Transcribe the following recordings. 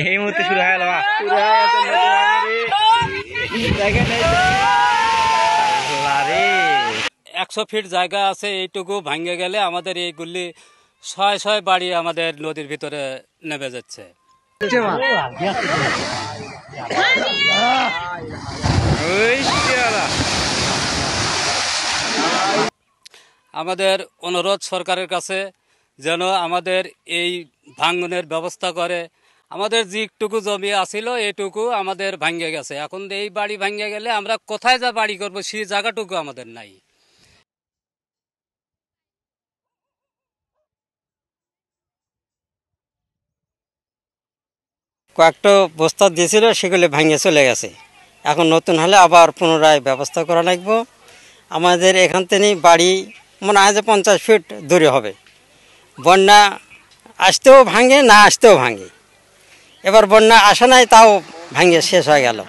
এই মুহূর্তে শুরু হয়ে গেল দেখেন 100 ফিট জায়গা আছে, এইটুকু ভাঙে গেলে আমাদের এইগুলি 6 বাড়ি আমাদের নদীর ভিতরে নেমে যাচ্ছে। আমাদের অনুরোধ সরকারের কাছে যেন আমাদের এই ভাঙনের ব্যবস্থা করে। আমাদের যেটুকু জমি আছিল এইটুকু আমাদের ভাঙে গেছে, এখন এই বাড়ি ভাঙে গেলে আমরা কোথায় যা বাড়ি করবো সেই জায়গাটুকু আমাদের নাই। কয়েকটা বস্তা দিয়েছিল, সেগুলি ভেঙে চলে গেছে। এখন নতুন হলে আবার পুনরায় ব্যবস্থা করা লাগবে। আমাদের এখান থেকে বাড়ি মনে হয় যে 50 ফিট দূরে হবে। বন্যা আসতেও ভাঙে, না আসতেও ভাঙে। এবার বন্যা আসে নাই, তাও ভাঙে শেষ হয়ে গেল।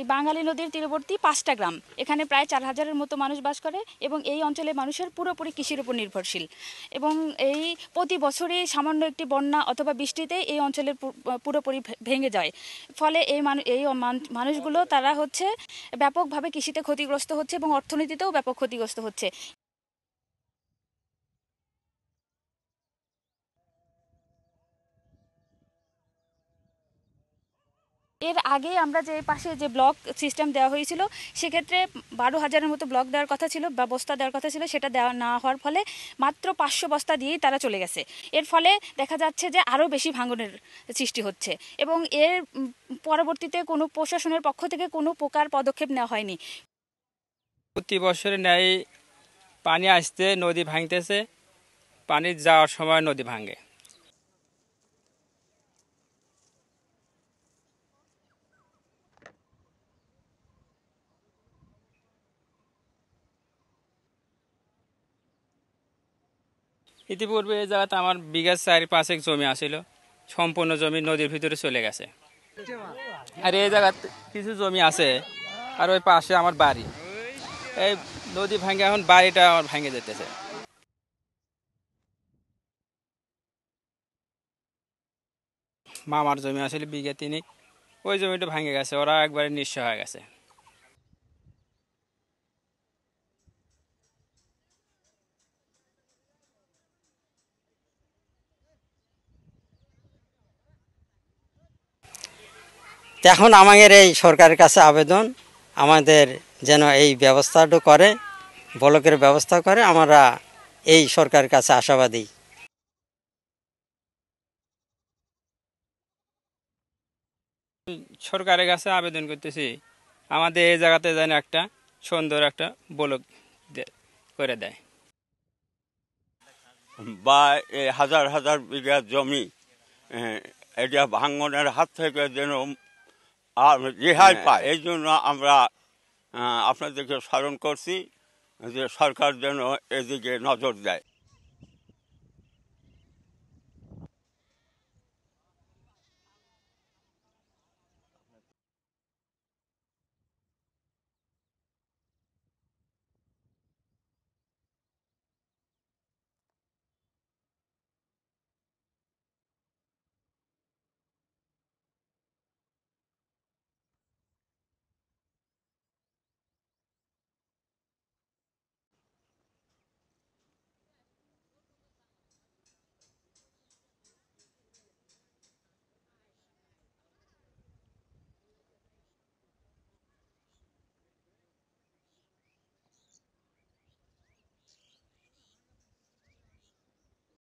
এই বাঙালি নদীর তীরবর্তী 5টা গ্রাম, এখানে প্রায় 4000-এর মতো মানুষ বাস করে এবং এই অঞ্চলে মানুষের পুরোপুরি কৃষির উপর নির্ভরশীল। এবং এই প্রতি বছরই সামান্য একটি বন্যা অথবা বৃষ্টিতে এই অঞ্চলের পুরোপুরি ভেঙে যায়। ফলে এই মানুষগুলো তারা হচ্ছে ব্যাপকভাবে কৃষিতে ক্ষতিগ্রস্ত হচ্ছে এবং অর্থনীতিতেও ব্যাপক ক্ষতিগ্রস্ত হচ্ছে। এর আগে আমরা যে পাশে যে ব্লক সিস্টেম দেওয়া হয়েছিল, সেক্ষেত্রে 12,000-এর মতো ব্লক দেওয়ার কথা ছিল বা বস্তা দেওয়ার কথা ছিল, সেটা দেওয়া না হওয়ার ফলে মাত্র 500 বস্তা দিয়েই তারা চলে গেছে। এর ফলে দেখা যাচ্ছে যে আরও বেশি ভাঙনের সৃষ্টি হচ্ছে এবং এর পরবর্তীতে কোনো প্রশাসনের পক্ষ থেকে কোনো প্রকার পদক্ষেপ নেওয়া হয়নি। প্রতি বছরে ন্যায় পানি আসতে নদী ভাঙতেছে, পানি যাওয়ার সময় নদী ভাঙে। ইতিপূর্বে এই জায়গাতে আমার বিঘা 4-5 জমি আসিল, সম্পূর্ণ জমি নদীর ভিতরে চলে গেছে। আর এই জায়গাতে কিছু জমি আছে, আর ওই পাশে আমার বাড়ি। এই নদী ভাঙে এখন বাড়িটা আমার ভেঙে যেতেছে। মামার জমি আসলে বিঘা 3, ওই জমিটা ভেঙে গেছে, ওরা একবারে নিঃস্ব হয়ে গেছে। এখন আমাদের এই সরকারের কাছে আবেদন, আমাদের যেন এই ব্যবস্থাটা করে, ব্লকের ব্যবস্থা করে। আমরা এই সরকারের কাছে আশাবাদী। সরকারের কাছে আবেদন করতেছি, আমাদের এই জায়গাতে যেন একটা সুন্দর একটা ব্লক করে দেয়। বা হাজার হাজার বিঘা জমি এটা ভাঙনের হাত থেকে যেন রেহাই পায়, এই জন্য আমরা আপনাদেরকে স্মরণ করছি যে সরকার যেন এদিকে নজর দেয়।